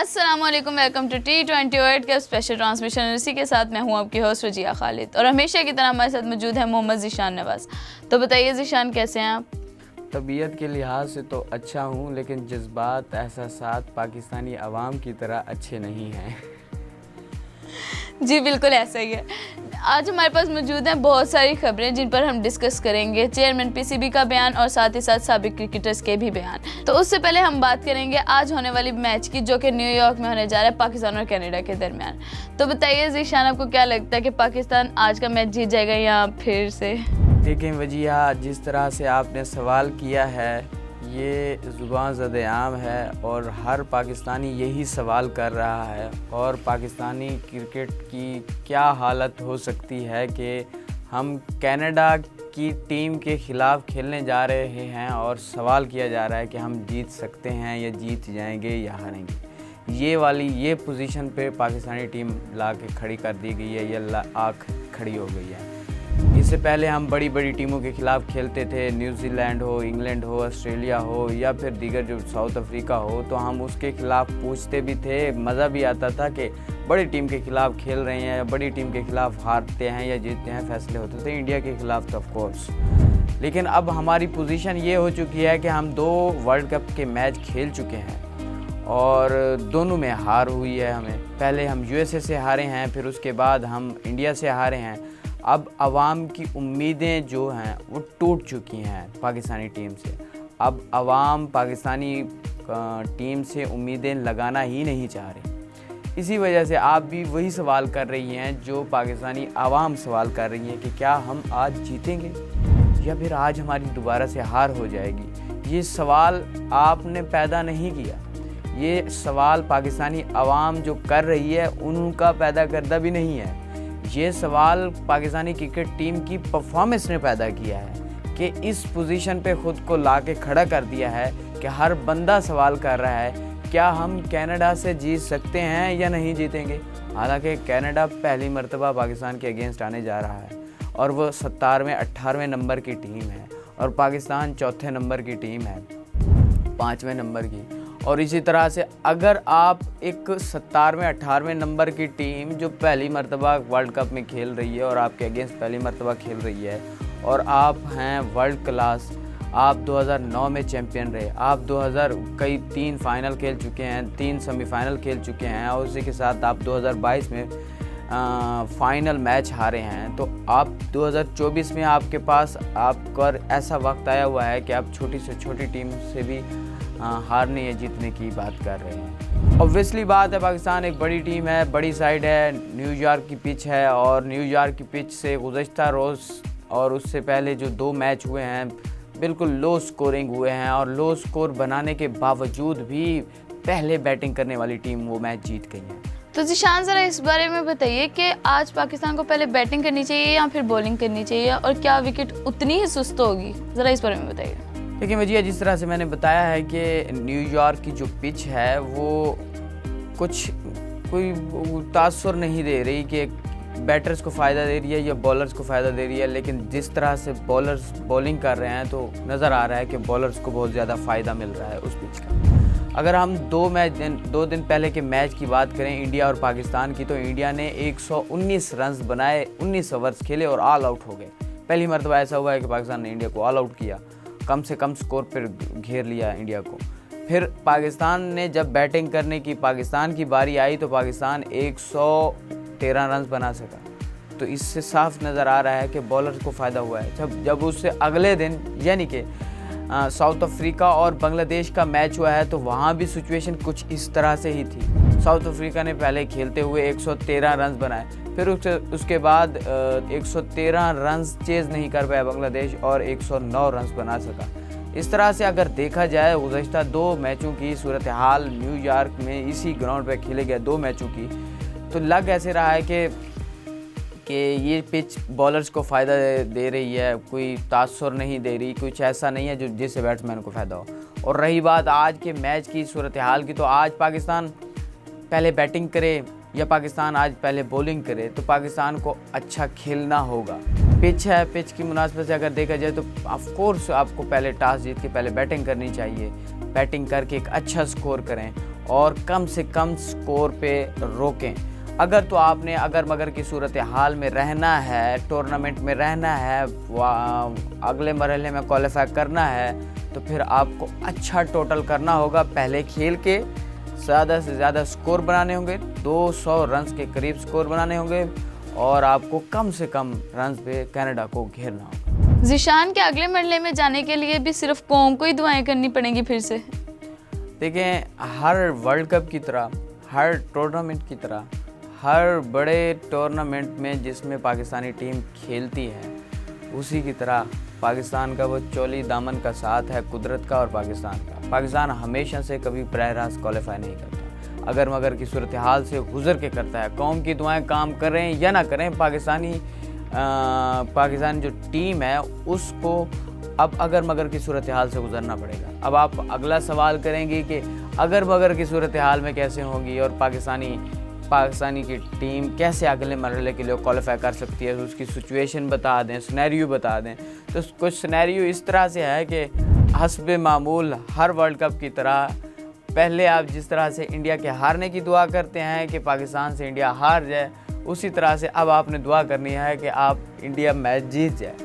अस्सलाम वालेकुम, welcome to T20 के स्पेशल ट्रांसमिशन। इसी के साथ मैं हूं आपकी होस्ट रजिया खालिद और हमेशा की तरह हमारे साथ मौजूद है मोहम्मद ज़ीशान नवाज़। तो बताइए ज़ीशान, कैसे हैं आप? तबीयत के लिहाज से तो अच्छा हूँ, लेकिन जज्बात एहसासात पाकिस्तानी अवाम की तरह अच्छे नहीं हैं। जी बिल्कुल ऐसा ही है। आज हमारे पास मौजूद हैं बहुत सारी खबरें जिन पर हम डिस्कस करेंगे। चेयरमैन पीसीबी का बयान और साथ ही साथ साबिक क्रिकेटर्स के भी बयान। तो उससे पहले हम बात करेंगे आज होने वाली मैच की, जो कि न्यूयॉर्क में होने जा रहा है पाकिस्तान और कनाडा के दरमियान। तो बताइए ज़ीशान, आपको क्या लगता है कि पाकिस्तान आज का मैच जीत जाएगा या फिर से? देखें वजिया, जिस तरह से आपने सवाल किया है ये ज़ुबान ज़द-ए-आम है और हर पाकिस्तानी यही सवाल कर रहा है। और पाकिस्तानी क्रिकेट की क्या हालत हो सकती है कि हम कनाडा की टीम के ख़िलाफ़ खेलने जा रहे हैं और सवाल किया जा रहा है कि हम जीत सकते हैं या जीत जाएंगे या हारेंगे। ये पोजीशन पे पाकिस्तानी टीम ला के खड़ी कर दी गई है, ये आँख खड़ी हो गई है। इससे पहले हम बड़ी बड़ी टीमों के ख़िलाफ़ खेलते थे, न्यूजीलैंड हो, इंग्लैंड हो, ऑस्ट्रेलिया हो या फिर दीगर जो साउथ अफ्रीका हो, तो हम उसके ख़िलाफ़ पूछते भी थे, मज़ा भी आता था कि बड़ी टीम के ख़िलाफ़ खेल रहे हैं या बड़ी टीम के ख़िलाफ़ हारते हैं या जीतते हैं, फ़ैसले होते थे इंडिया के ख़िलाफ़ तो ऑफ कोर्स। लेकिन अब हमारी पोजीशन ये हो चुकी है कि हम 2 वर्ल्ड कप के मैच खेल चुके हैं और दोनों में हार हुई है हमें। पहले हम यूएसए से हारे हैं, फिर उसके बाद हम इंडिया से हारे हैं। अब आवाम की उम्मीदें जो हैं वो टूट चुकी हैं पाकिस्तानी टीम से। अब आवाम पाकिस्तानी टीम से उम्मीदें लगाना ही नहीं चाह रही। इसी वजह से आप भी वही सवाल कर रही हैं जो पाकिस्तानी आवाम सवाल कर रही है कि क्या हम आज जीतेंगे या फिर आज हमारी दोबारा से हार हो जाएगी। ये सवाल आपने पैदा नहीं किया, ये सवाल पाकिस्तानी आवाम जो कर रही है उनका पैदा करदा भी नहीं है। ये सवाल पाकिस्तानी क्रिकेट टीम की परफॉर्मेंस ने पैदा किया है कि इस पोजीशन पे ख़ुद को ला के खड़ा कर दिया है कि हर बंदा सवाल कर रहा है क्या हम कनाडा से जीत सकते हैं या नहीं जीतेंगे। हालांकि कनाडा पहली मर्तबा पाकिस्तान के अगेंस्ट आने जा रहा है और वो 17वें-18वें नंबर की टीम है और पाकिस्तान 4थे नंबर की टीम है, 5वें नंबर की। और इसी तरह से अगर आप एक 17वें-18वें नंबर की टीम जो पहली मर्तबा वर्ल्ड कप में खेल रही है और आपके अगेंस्ट पहली मर्तबा खेल रही है और आप हैं वर्ल्ड क्लास, आप 2009 में चैम्पियन रहे, आप 3 फाइनल खेल चुके हैं, 3 सेमीफाइनल खेल चुके हैं और उसी के साथ आप 2022 में फाइनल मैच हारे हैं। तो आप 2024 में आपके पास आपका ऐसा वक्त आया हुआ है कि आप छोटी से छोटी टीम से भी हारने या जीतने की बात कर रहे हैं। ऑब्वियसली बात है, पाकिस्तान एक बड़ी टीम है, बड़ी साइड है, न्यूयॉर्क की पिच है और न्यूयॉर्क की पिच से गुज़श्ता रोज़ और उससे पहले जो 2 मैच हुए हैं बिल्कुल लो स्कोरिंग हुए हैं और लो स्कोर बनाने के बावजूद भी पहले बैटिंग करने वाली टीम वो मैच जीत गई है। तो ज़ीशान, ज़रा इस बारे में बताइए कि आज पाकिस्तान को पहले बैटिंग करनी चाहिए या फिर बॉलिंग करनी चाहिए और क्या विकेट उतनी ही सुस्त होगी? ज़रा इस बारे में बताइए। देखिए वजिया, जिस तरह से मैंने बताया है कि न्यूयॉर्क की जो पिच है वो कोई तासुर नहीं दे रही कि बैटर्स को फ़ायदा दे रही है या बॉलर्स को फ़ायदा दे रही है, लेकिन जिस तरह से बॉलर्स बॉलिंग कर रहे हैं तो नज़र आ रहा है कि बॉलर्स को बहुत ज़्यादा फ़ायदा मिल रहा है उस पिच का। अगर हम 2 दिन पहले के मैच की बात करें इंडिया और पाकिस्तान की, तो इंडिया ने 119 रन बनाए, 19 ओवर्स खेले और ऑल आउट हो गए। पहली मरतबा ऐसा हुआ है कि पाकिस्तान ने इंडिया को ऑल आउट किया, कम से कम स्कोर पर घेर लिया इंडिया को। फिर पाकिस्तान ने जब बैटिंग करने की पाकिस्तान की बारी आई तो पाकिस्तान 113 रन बना सका। तो इससे साफ नज़र आ रहा है कि बॉलर्स को फ़ायदा हुआ है। जब उससे अगले दिन यानी कि साउथ अफ्रीका और बांग्लादेश का मैच हुआ है तो वहाँ भी सिचुएशन कुछ इस तरह से ही थी। साउथ अफ्रीका ने पहले खेलते हुए 113 रन बनाए, फिर उसके बाद 113 रन चेज़ नहीं कर पाया बांग्लादेश और 109 रन बना सका। इस तरह से अगर देखा जाए गुज़श्ता 2 मैचों की सूरत हाल न्यूयॉर्क में इसी ग्राउंड पर खेले गए 2 मैचों की, तो लग ऐसे रहा है कि ये पिच बॉलर्स को फ़ायदा दे रही है, कोई तासुर नहीं दे रही, कुछ ऐसा नहीं है जिससे बैट्समैन को फ़ायदा हो। और रही बात आज के मैच की सूरत हाल की, तो आज पाकिस्तान पहले बैटिंग करे या पाकिस्तान आज पहले बॉलिंग करे तो पाकिस्तान को अच्छा खेलना होगा। पिच है, पिच की मुनासिबत से अगर देखा जाए तो ऑफ कोर्स आपको पहले टॉस जीत के पहले बैटिंग करनी चाहिए, बैटिंग करके एक अच्छा स्कोर करें और कम से कम स्कोर पे रोकें। अगर तो आपने अगर मगर की सूरत हाल में रहना है, टूर्नामेंट में रहना है, अगले मरहले में क्वालिफाई करना है, तो फिर आपको अच्छा टोटल करना होगा। पहले खेल के ज़्यादा से ज़्यादा स्कोर बनाने होंगे, 200 रन्स के करीब स्कोर बनाने होंगे और आपको कम से कम रन्स पे कनाडा को घेरना होगा। ज़ीशान के अगले मरहले में जाने के लिए भी सिर्फ कौम को ही दुआएं करनी पड़ेंगी फिर से? देखें, हर वर्ल्ड कप की तरह, हर टूर्नामेंट की तरह, हर बड़े टूर्नामेंट में जिसमें पाकिस्तानी टीम खेलती है, उसी की तरह पाकिस्तान का वो चौली दामन का साथ है कुदरत का और पाकिस्तान का। पाकिस्तान हमेशा से कभी बरह रास्त क्वालिफाई नहीं करता, अगर मगर की सूरत हाल से गुजर के करता है। कौम की दुआएं काम करें या ना करें, पाकिस्तान जो टीम है उसको अब अगर मगर की सूरत हाल से गुजरना पड़ेगा। अब आप अगला सवाल करेंगे कि अगर मगर की सूरत हाल में कैसे होगी और पाकिस्तानी की टीम कैसे अगले मरहले के लिए क्वालिफाई कर सकती है, तो उसकी सिचुएशन बता दें, सिनेरियो बता दें। तो कुछ सिनेरियो इस तरह से है कि हस्बे मामूल हर वर्ल्ड कप की तरह पहले आप जिस तरह से इंडिया के हारने की दुआ करते हैं कि पाकिस्तान से इंडिया हार जाए, उसी तरह से अब आपने दुआ करनी है कि आप इंडिया मैच जीत जाए।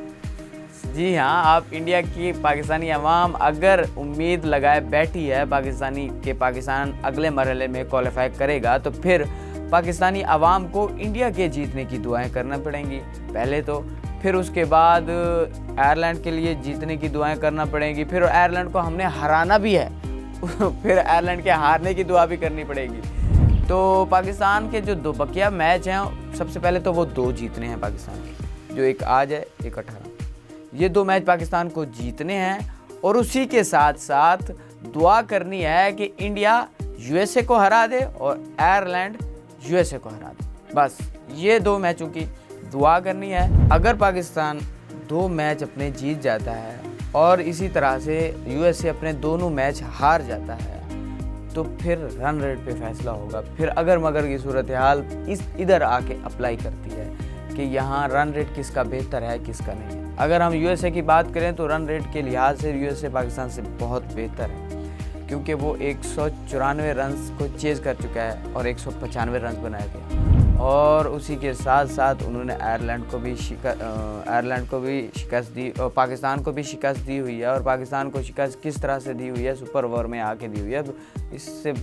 जी हाँ, आप इंडिया की पाकिस्तानी अवाम अगर उम्मीद लगाए बैठी है पाकिस्तान अगले मरहले में क्वालिफाई करेगा, तो फिर पाकिस्तानी अवाम को इंडिया के जीतने की दुआएं करना पड़ेंगी पहले तो, फिर उसके बाद आयरलैंड के लिए जीतने की दुआएं करना पड़ेंगी, फिर आयरलैंड को हमने हराना भी है फिर आयरलैंड के हारने की दुआ भी करनी पड़ेगी। तो पाकिस्तान के जो 2 बकिया मैच हैं, सबसे पहले तो वो 2 जीतने हैं पाकिस्तान के, जो एक आज है, एक 18। ये 2 मैच पाकिस्तान को जीतने हैं और उसी के साथ साथ दुआ करनी है कि इंडिया यूएसए को हरा दे और आयरलैंड यूएसए को हरा दे। बस ये 2 मैचों की दुआ करनी है। अगर पाकिस्तान 2 मैच अपने जीत जाता है और इसी तरह से यूएसए अपने दोनों मैच हार जाता है, तो फिर रन रेट पे फैसला होगा। फिर अगर मगर की सूरत हाल इधर आके अप्लाई करती है कि यहाँ रन रेट किसका बेहतर है, किसका नहीं है। अगर हम यूएसए की बात करें तो रन रेट के लिहाज से यूएसए पाकिस्तान से बहुत बेहतर है, क्योंकि वो 194 रन्स को चेज़ कर चुका है और 195 रन्स बनाए थे। और उसी के साथ साथ उन्होंने आयरलैंड को भी शिकस्त दी और पाकिस्तान को भी शिकस्त दी हुई है। और पाकिस्तान को शिकस्त किस तरह से दी हुई है, सुपर ओवर में आके दी हुई है। इससे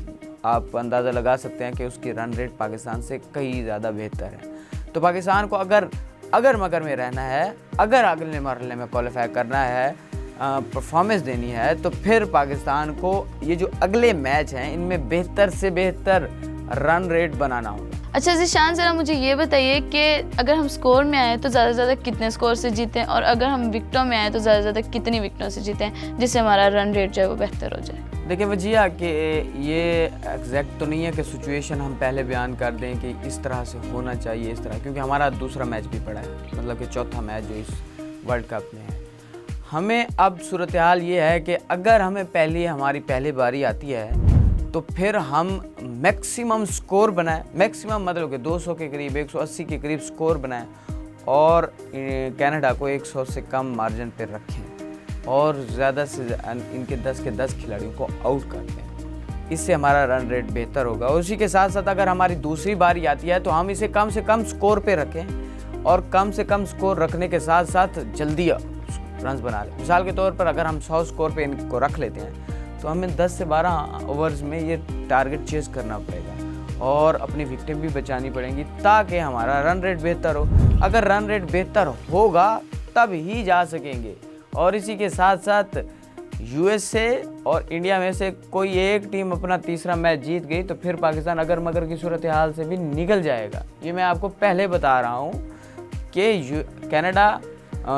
आप अंदाज़ा लगा सकते हैं कि उसकी रन रेट पाकिस्तान से कई ज़्यादा बेहतर है। तो पाकिस्तान को अगर मगर में रहना है, अगर अगले मरहले में क्वालिफाई करना है, परफॉर्मेंस देनी है, तो फिर पाकिस्तान को ये जो अगले मैच हैं इनमें बेहतर से बेहतर रन रेट बनाना होगा। अच्छा ज़ीशान, ज़रा मुझे ये बताइए कि अगर हम स्कोर में आए तो ज़्यादा से ज़्यादा कितने स्कोर से जीतें, और अगर हम विकेटों में आए तो ज़्यादा से ज़्यादा कितनी विकेटों से जीतें, जिससे हमारा रन रेट जो है वो बेहतर हो जाए। देखिए वजिया कि ये एग्जैक्ट तो नहीं है कि सिचुएशन हम पहले बयान कर दें कि इस तरह से होना चाहिए, इस तरह, क्योंकि हमारा दूसरा मैच भी पड़ा है, मतलब कि चौथा मैच जो इस वर्ल्ड कप में है। हमें अब सूरत हाल ये है कि अगर हमें हमारी पहली बारी आती है तो फिर हम मैक्सिमम स्कोर बनाएं, मैक्सिमम मतलब कि 200 के करीब, 180 के करीब स्कोर बनाएं और कनाडा को 100 से कम मार्जिन पर रखें और ज़्यादा से इनके 10 के 10 खिलाड़ियों को आउट कर दें। इससे हमारा रन रेट बेहतर होगा। उसी के साथ साथ अगर हमारी दूसरी बारी आती है तो हम इसे कम से कम स्कोर पे रखें और कम से कम स्कोर रखने के साथ साथ जल्दी रन बना लें। मिसाल के तौर पर अगर हम 100 स्कोर पे इनको रख लेते हैं तो हमें 10 से 12 ओवर्स में ये टारगेट चेज़ करना पड़ेगा और अपनी विकेटें भी बचानी पड़ेंगी ताकि हमारा रन रेट बेहतर हो। अगर रन रेट बेहतर होगा तब ही जा सकेंगे। और इसी के साथ साथ यूएसए और इंडिया में से कोई एक टीम अपना तीसरा मैच जीत गई तो फिर पाकिस्तान अगर मगर की सूरत हाल से भी निकल जाएगा। ये मैं आपको पहले बता रहा हूँ कि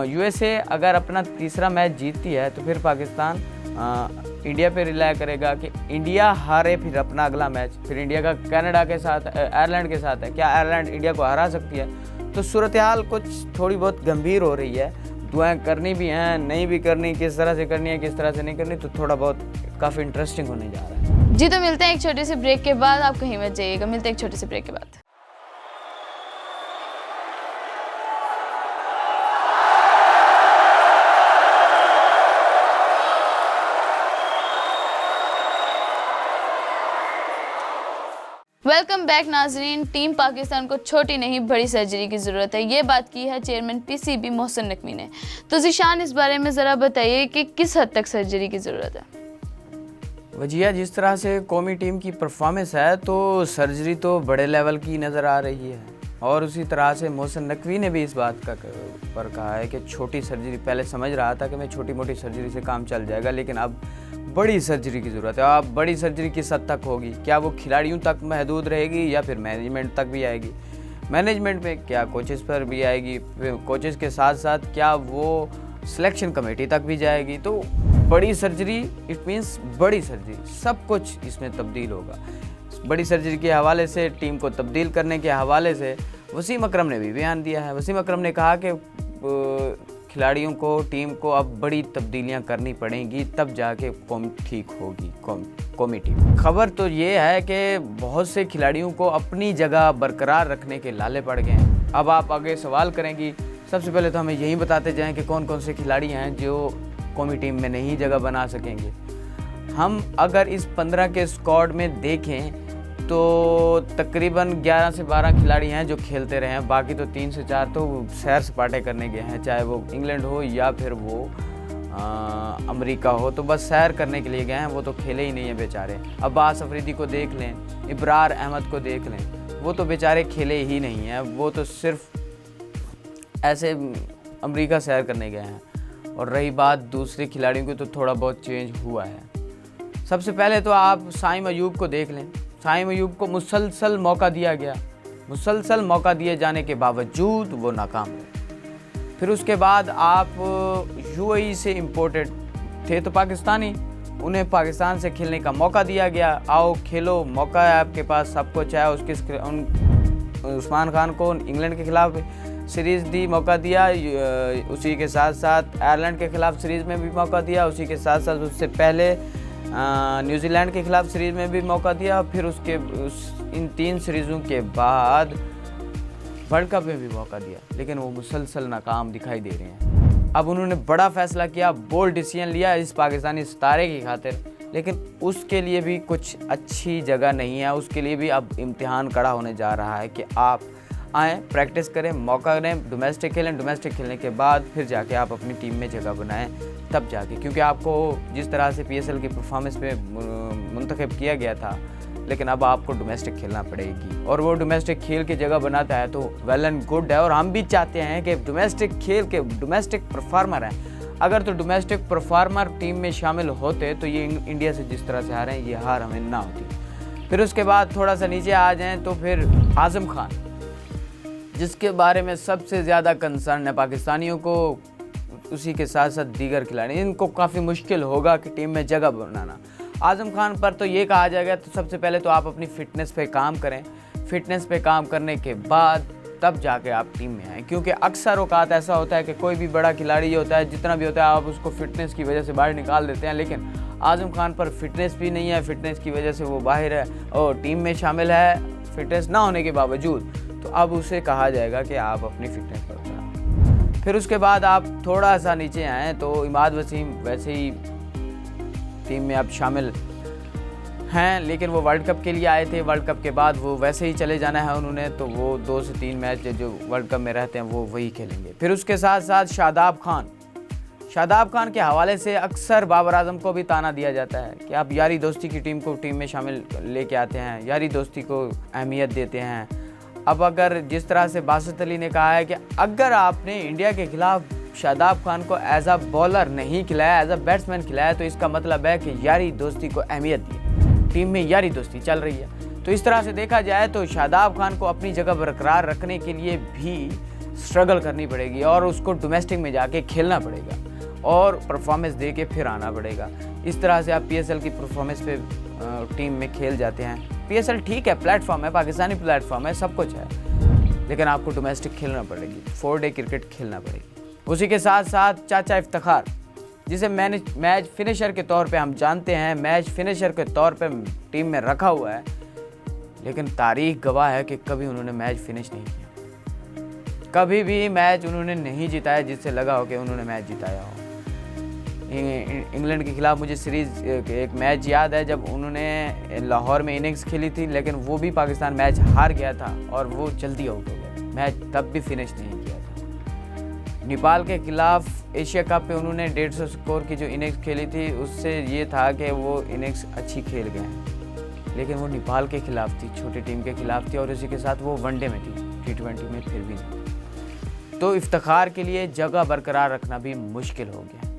यूएसए अगर अपना तीसरा मैच जीतती है तो फिर पाकिस्तान इंडिया पे रिलाय करेगा कि इंडिया हारे फिर अपना अगला मैच, फिर इंडिया का कनाडा के साथ, आयरलैंड के साथ है। क्या आयरलैंड इंडिया को हरा सकती है? तो सूरत हाल कुछ थोड़ी बहुत गंभीर हो रही है। दुआएं करनी भी हैं, नहीं भी करनी, किस तरह से करनी है, किस तरह से नहीं करनी, तो थोड़ा बहुत काफ़ी इंटरेस्टिंग होने जा रहा है। जी, तो मिलते हैं एक छोटे से ब्रेक के बाद। आप कहीं मत जाइएगा, मिलते हैं एक छोटे से ब्रेक के बाद। वेलकम बैक नाजरीन। टीम पाकिस्तान को छोटी नहीं बड़ी सर्जरी की ज़रूरत है, ये बात की है चेयरमैन पीसीबी मोहसिन नकवी ने। तो ज़ीशान, इस बारे में ज़रा बताइए कि किस हद तक सर्जरी की ज़रूरत है। वजिया, जिस तरह से कौमी टीम की परफॉर्मेंस है तो सर्जरी तो बड़े लेवल की नज़र आ रही है, और उसी तरह से मोहसिन नकवी ने भी इस बात पर कहा है कि छोटी सर्जरी, पहले समझ रहा था कि मैं छोटी मोटी सर्जरी से काम चल जाएगा, लेकिन अब बड़ी सर्जरी की ज़रूरत है। अब बड़ी सर्जरी किस हद तक होगी? क्या वो खिलाड़ियों तक महदूद रहेगी या फिर मैनेजमेंट तक भी आएगी? मैनेजमेंट में क्या कोचेस पर भी आएगी? कोचेस के साथ साथ क्या वो सिलेक्शन कमेटी तक भी जाएगी? तो बड़ी सर्जरी, इट मीन्स बड़ी सर्जरी, सब कुछ इसमें तब्दील होगा। बड़ी सर्जरी के हवाले से, टीम को तब्दील करने के हवाले से वसीम अकरम ने भी बयान दिया है। वसीम अकरम ने कहा कि खिलाड़ियों को, टीम को अब बड़ी तब्दीलियां करनी पड़ेंगी, तब जाके कौम ठीक होगी, कौमी टीम। खबर तो ये है कि बहुत से खिलाड़ियों को अपनी जगह बरकरार रखने के लाले पड़ गए हैं। अब आप आगे सवाल करेंगी, सबसे पहले तो हमें यही बताते जाएं कि कौन कौन से खिलाड़ी हैं जो कौमी टीम में नहीं जगह बना सकेंगे। हम अगर इस 15 के स्क्वाड में देखें तो तकरीबन 11 से 12 खिलाड़ी हैं जो खेलते रहे हैं, बाकी तो 3 से 4 तो सैर सपाटे करने गए हैं, चाहे वो इंग्लैंड हो या फिर वो अमेरिका हो, तो बस सैर करने के लिए गए हैं, वो तो खेले ही नहीं हैं बेचारे। अब्बास अफरीदी को देख लें, इब्रार अहमद को देख लें, वो तो बेचारे खेले ही नहीं हैं, वो तो सिर्फ ऐसे अमेरिका सैर करने गए हैं। और रही बात दूसरे खिलाड़ियों की, तो थोड़ा बहुत चेंज हुआ है। सबसे पहले तो आप साइम अयूब को देख लें। साइम अयूब को मुसलसल मौका दिया गया, मुसलसल मौका दिए जाने के बावजूद वो नाकाम रहे। फिर उसके बाद आप यूएई से इम्पोर्टेड थे तो पाकिस्तानी, उन्हें पाकिस्तान से खेलने का मौका दिया गया। आओ खेलो, मौका है आपके पास, सब कुछ है। उस्मान खान को इंग्लैंड के खिलाफ सीरीज़ दी, मौका दिया, उसी के साथ साथ आयरलैंड के खिलाफ सीरीज़ में भी मौका दिया, उसी के साथ साथ उससे पहले न्यूजीलैंड के खिलाफ सीरीज़ में भी मौका दिया, फिर इन 3 सीरीज़ों के बाद वर्ल्ड कप में भी मौका दिया, लेकिन वो मुसलसल नाकाम दिखाई दे रहे हैं। अब उन्होंने बड़ा फैसला किया, बोल्ड डिसीजन लिया इस पाकिस्तानी सितारे की खातिर, लेकिन उसके लिए भी कुछ अच्छी जगह नहीं है। उसके लिए भी अब इम्तिहान खड़ा होने जा रहा है कि आप आएँ, प्रैक्टिस करें, मौका दें, डोमेस्टिक खेलें, डोमेस्टिक खेलने के बाद फिर जाके आप अपनी टीम में जगह बनाएं, तब जाके। क्योंकि आपको जिस तरह से पीएसएल की परफॉर्मेंस पे मुंतखब किया गया था, लेकिन अब आपको डोमेस्टिक खेलना पड़ेगी, और वो डोमेस्टिक खेल के जगह बनाता है तो वेल एंड गुड है। और हम भी चाहते हैं कि डोमेस्टिक खेल के डोमेस्टिक परफॉर्मर हैं, अगर तो डोमेस्टिक परफॉर्मर टीम में शामिल होते तो ये इंडिया से जिस तरह से हारे हैं, ये हार हमें ना होती। फिर उसके बाद थोड़ा सा नीचे आ जाएँ तो फिर आज़म खान, जिसके बारे में सबसे ज़्यादा कंसर्न है पाकिस्तानियों को, उसी के साथ साथ दीगर खिलाड़ी, इनको काफ़ी मुश्किल होगा कि टीम में जगह बनाना। आज़म खान पर तो ये कहा जाएगा, तो सबसे पहले तो आप अपनी फ़िटनेस पे काम करें, फ़िटनेस पे काम करने के बाद तब जाके आप टीम में आएँ। क्योंकि अक्सर औकात ऐसा होता है कि कोई भी बड़ा खिलाड़ी होता है, जितना भी होता है, आप उसको फ़िटनेस की वजह से बाहर निकाल देते हैं, लेकिन आज़म खान पर फ़िटनेस भी नहीं है, फ़िटनेस की वजह से वो बाहर है और टीम में शामिल है फ़िटनेस ना होने के बावजूद। तो अब उसे कहा जाएगा कि आप अपनी फ़िटनेस पर करें। फिर उसके बाद आप थोड़ा सा नीचे आएँ तो इमाद वसीम वैसे ही टीम में अब शामिल हैं, लेकिन वो वर्ल्ड कप के लिए आए थे, वर्ल्ड कप के बाद वो वैसे ही चले जाना है उन्होंने, तो वो 2 से 3 मैच जो वर्ल्ड कप में रहते हैं वो वही खेलेंगे। फिर उसके साथ साथ शादाब खान के हवाले से अक्सर बाबर आजम को भी ताना दिया जाता है कि आप यारी दोस्ती की टीम को टीम में शामिल लेके आते हैं, यारी दोस्ती को अहमियत देते हैं। अब अगर जिस तरह से बासित अली ने कहा है कि अगर आपने इंडिया के खिलाफ शादाब खान को एज अ बॉलर नहीं खिलाया, एज अ बैट्समैन खिलाया, तो इसका मतलब है कि यारी दोस्ती को अहमियत दी, टीम में यारी दोस्ती चल रही है। तो इस तरह से देखा जाए तो शादाब खान को अपनी जगह बरकरार रखने के लिए भी स्ट्रगल करनी पड़ेगी और उसको डोमेस्टिक में जाके खेलना पड़ेगा और परफॉर्मेंस दे के फिर आना पड़ेगा। इस तरह से आप पीएसएल की परफॉर्मेंस पे टीम में खेल जाते हैं। पीएसएल ठीक है, प्लेटफॉर्म है, पाकिस्तानी प्लेटफॉर्म है, सब कुछ है, लेकिन आपको डोमेस्टिक खेलना पड़ेगी, 4 डे क्रिकेट खेलना पड़ेगी। उसी के साथ साथ चाचा इफ्तिखार, जिसे मैच फिनिशर के तौर पे हम जानते हैं, मैच फिनिशर के तौर पे टीम में रखा हुआ है, लेकिन तारीख गवाह है कि कभी उन्होंने मैच फिनिश नहीं किया, कभी भी मैच उन्होंने नहीं जिताया जिससे लगा हो कि उन्होंने मैच जिताया हो। इंग्लैंड के खिलाफ मुझे सीरीज़ एक मैच याद है जब उन्होंने लाहौर में इनिंग्स खेली थी, लेकिन वो भी पाकिस्तान मैच हार गया था और वो जल्दी आउट हो गया, मैच तब भी फिनिश नहीं किया था। नेपाल के खिलाफ एशिया कप पे उन्होंने 150 स्कोर की जो इनिंग्स खेली थी, उससे ये था कि वो इनिंग्स अच्छी खेल गए हैं, लेकिन वो नेपाल के खिलाफ थी, छोटी टीम के खिलाफ थी और उसी के साथ वो वनडे में थी, T20 में फिर भी नहीं। तो इफ्तिखार के लिए जगह बरकरार रखना भी मुश्किल हो गया।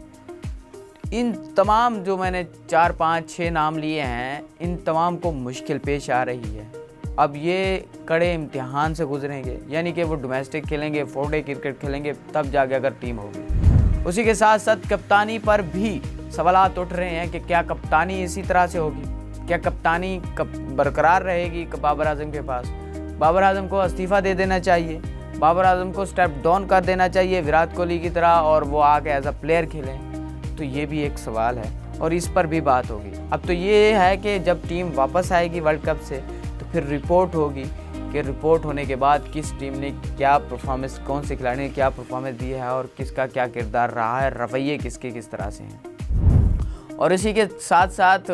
इन तमाम जो मैंने 4, 5, 6 नाम लिए हैं, इन तमाम को मुश्किल पेश आ रही है। अब ये कड़े इम्तिहान से गुजरेंगे, यानी कि वो डोमेस्टिक खेलेंगे, 4-डे क्रिकेट खेलेंगे, तब जाके अगर टीम होगी। उसी के साथ साथ कप्तानी पर भी सवालात उठ रहे हैं कि क्या कप्तानी इसी तरह से होगी, क्या कप्तानी बरकरार रहेगी बाबर आजम के पास। बाबर आजम को इस्तीफ़ा दे देना चाहिए, बाबर आजम को स्टेप डाउन कर देना चाहिए विराट कोहली की तरह और वो आके एज अ प्लेयर खेलें। तो ये भी एक सवाल है और इस पर भी बात होगी। अब तो ये है कि जब टीम वापस आएगी वर्ल्ड कप से तो फिर रिपोर्ट होगी कि रिपोर्ट होने के बाद किस टीम ने क्या परफॉर्मेंस, कौन से खिलाड़ी ने क्या परफॉर्मेंस दी है और किसका क्या किरदार रहा है, रवैये किसके किस तरह से हैं। और इसी के साथ साथ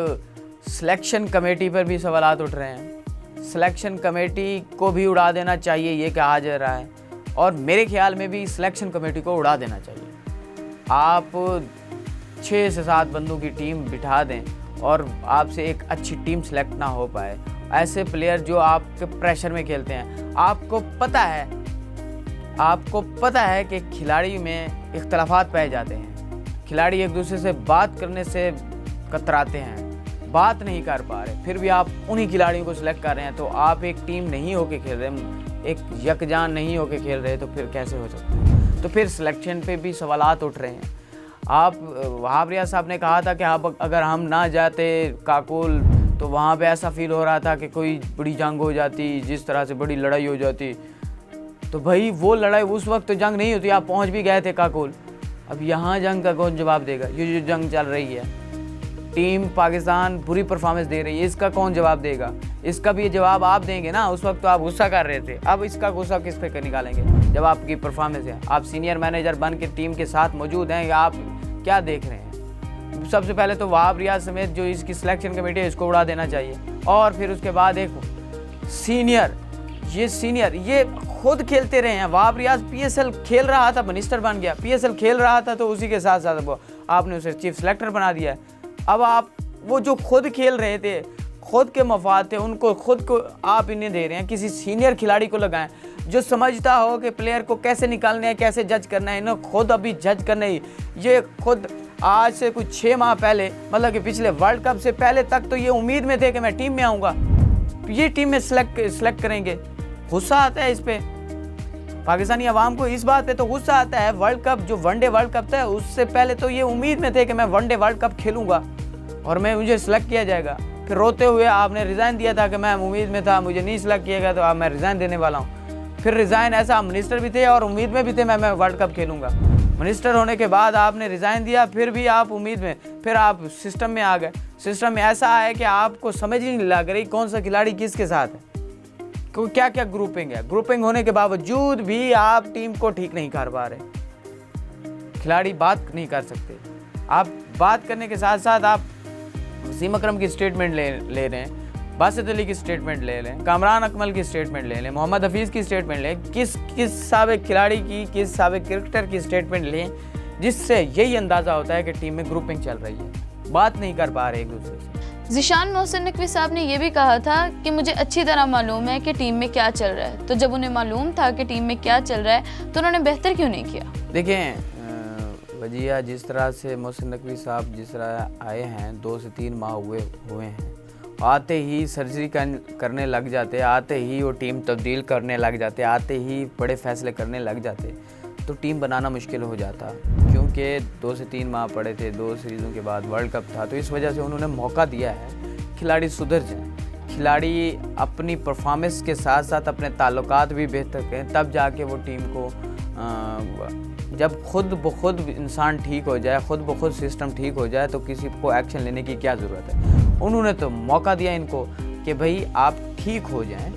सिलेक्शन कमेटी पर भी सवालात उठ रहे हैं। सिलेक्शन कमेटी को भी उड़ा देना चाहिए ये कहा जा रहा है और मेरे ख्याल में भी सिलेक्शन कमेटी को उड़ा देना चाहिए। आप 6 से 7 बंदों की टीम बिठा दें और आपसे एक अच्छी टीम सेलेक्ट ना हो पाए। ऐसे प्लेयर जो आपके प्रेशर में खेलते हैं, आपको पता है कि खिलाड़ी में इख्तलाफात पाए जाते हैं, खिलाड़ी एक दूसरे से बात करने से कतराते हैं, बात नहीं कर पा रहे, फिर भी आप उन्हीं खिलाड़ियों को सिलेक्ट कर रहे हैं। तो आप एक टीम नहीं होके खेल रहे, एक यकजान नहीं होके खेल रहे, तो फिर कैसे हो सकता है। तो फिर सिलेक्शन पे भी सवालात उठ रहे हैं। आप वहाब रियाज साहब ने कहा था कि आप अगर हम ना जाते काकुल तो वहाँ पे ऐसा फील हो रहा था कि कोई बड़ी जंग हो जाती, जिस तरह से बड़ी लड़ाई हो जाती। तो भाई वो लड़ाई उस वक्त तो जंग नहीं होती, आप पहुँच भी गए थे काकुल। अब यहाँ जंग का कौन जवाब देगा? ये जो जंग चल रही है, टीम पाकिस्तान बुरी परफॉर्मेंस दे रही है, इसका कौन जवाब देगा? इसका भी जवाब आप देंगे ना। उस वक्त तो आप गुस्सा कर रहे थे, अब इसका गुस्सा किस पे निकालेंगे जब आपकी परफॉर्मेंस है? आप सीनियर मैनेजर बन के टीम के साथ मौजूद हैं, आप क्या देख रहे हैं? सबसे पहले तो वहाब रियाज समेत जो इसकी सिलेक्शन कमेटी है इसको उड़ा देना चाहिए और फिर उसके बाद एक सीनियर ये खुद खेलते रहे हैं। वहाब रियाज PSL खेल रहा था, मिनिस्टर बन गया, PSL खेल रहा था तो उसी के साथ साथ वो आपने उसे चीफ सेलेक्टर बना दिया है। अब आप वो जो खुद खेल रहे थे, खुद के मफाद थे, उनको खुद को आप इन्हें दे रहे हैं। किसी सीनियर खिलाड़ी को लगाएं जो समझता हो कि प्लेयर को कैसे निकालना है, कैसे जज करना है। इन्हें खुद अभी जज करना ही, ये खुद आज से कुछ 6 माह पहले, मतलब कि पिछले वर्ल्ड कप से पहले तक तो ये उम्मीद में थे कि मैं टीम में आऊँगा, ये टीम में सिलेक्ट करेंगे। गुस्सा आता है इस पर, पाकिस्तानी अवाम को इस बात पे तो गुस्सा आता है। वर्ल्ड कप जो वनडे वर्ल्ड कप था उससे पहले तो ये उम्मीद में थे कि मैं वनडे वर्ल्ड कप खेलूंगा और मुझे सिलेक्ट किया जाएगा। फिर रोते हुए आपने रिज़ाइन दिया था कि मैं उम्मीद में था, मुझे नहीं सिलेक्ट किया गया तो अब मैं रिज़ाइन देने वाला हूँ। फिर रिज़ाइन ऐसा, आप मिनिस्टर भी थे और उम्मीद में भी थे मैं वर्ल्ड कप खेलूंगा। मिनिस्टर होने के बाद आपने रिज़ाइन दिया, फिर भी आप उम्मीद में, फिर आप सिस्टम में आ गए। सिस्टम में ऐसा है कि आपको समझ ही नहीं लग रही कौन सा खिलाड़ी किसके साथ है, क्या क्या ग्रुपिंग है। ग्रुपिंग होने के बावजूद भी आप टीम को ठीक नहीं कर पा रहे, खिलाड़ी बात नहीं कर सकते। आप बात करने के साथ साथ आप वसीम अकरम की स्टेटमेंट ले रहे हैं, बासित अली की स्टेटमेंट ले लें, कामरान अकमल की स्टेटमेंट ले लें, मोहम्मद हफीज़ की स्टेटमेंट लें, किस साबिक खिलाड़ी की, किस साबिक क्रिकेटर की स्टेटमेंट लें, जिससे यही अंदाज़ा होता है कि टीम में ग्रुपिंग चल रही है, बात नहीं कर पा रहे एक दूसरे से। ज़ीशान मोहसिन नकवी साहब ने यह भी कहा था कि मुझे अच्छी तरह मालूम है कि टीम में क्या चल रहा है। तो जब उन्हें मालूम था कि टीम में क्या चल रहा है तो उन्होंने बेहतर क्यों नहीं किया? देखें वजिया, जिस तरह से मोहसिन नकवी साहब जिस तरह आए हैं, 2 से 3 माह हुए हैं, आते ही सर्जरी करने लग जाते, आते ही वो टीम तब्दील करने लग जाते, आते ही बड़े फैसले करने लग जाते, तो टीम बनाना मुश्किल हो जाता। क्योंकि 2 से 3 माह पड़े थे, 2 सीरीज़ों के बाद वर्ल्ड कप था, तो इस वजह से उन्होंने मौका दिया है खिलाड़ी सुधर जाएं, खिलाड़ी अपनी परफॉर्मेंस के साथ साथ अपने ताल्लुकात भी बेहतर करें, तब जाके वो टीम को जब खुद ब खुद इंसान ठीक हो जाए, खुद ब खुद सिस्टम ठीक हो जाए, तो किसी को एक्शन लेने की क्या ज़रूरत है। उन्होंने तो मौका दिया इनको कि भाई आप ठीक हो जाएं,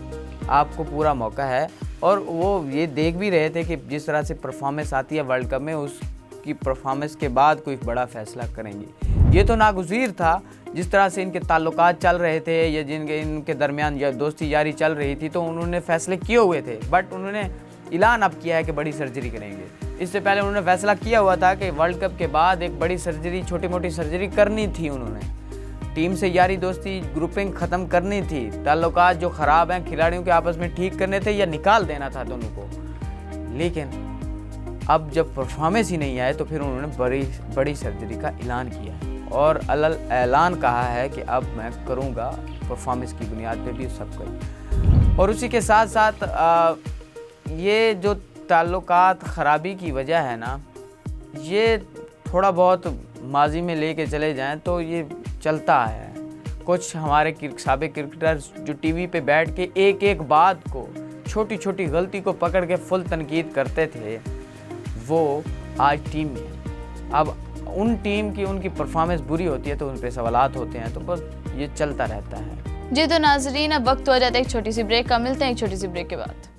आपको पूरा मौका है। और वो ये देख भी रहे थे कि जिस तरह से परफॉर्मेंस आती है वर्ल्ड कप में, उस की परफॉर्मेंस के बाद कोई बड़ा फैसला करेंगे। ये तो नागुज़ीर था, जिस तरह से इनके ताल्लुकात चल रहे थे या इनके दरमियान या दोस्ती यारी चल रही थी, तो उन्होंने फैसले किए हुए थे। बट उन्होंने ऐलान अब किया है कि बड़ी सर्जरी करेंगे। इससे पहले उन्होंने फैसला किया हुआ था कि वर्ल्ड कप के बाद एक बड़ी सर्जरी, छोटी मोटी सर्जरी करनी थी। उन्होंने टीम से यारी दोस्ती, ग्रुपिंग ख़त्म करनी थी, ताल्लुकात जो ख़राब हैं खिलाड़ियों के आपस में ठीक करने थे या निकाल देना था दोनों को। लेकिन अब जब परफॉर्मेंस ही नहीं आए तो फिर उन्होंने बड़ी सर्जरी का ऐलान किया है और ऐलान कहा है कि अब मैं करूँगा परफॉर्मेंस की बुनियाद पे भी सब कुछ। और उसी के साथ साथ ये जो ताल्लुकात ख़राबी की वजह है ना, ये थोड़ा बहुत माजी में लेके चले जाएं तो ये चलता है। कुछ हमारे साबिक क्रिकेटर्स जो टीवी पे बैठ के एक एक बात को, छोटी छोटी गलती को पकड़ के फुल तनकीद करते थे, वो आज टीम में है। अब उन टीम की उनकी परफॉर्मेंस बुरी होती है तो उन पे सवालात होते हैं, तो बस ये चलता रहता है। जी तो नाजरीन, अब वक्त हो जाता है एक छोटी सी ब्रेक का। मिलते हैं एक छोटी सी ब्रेक के बाद।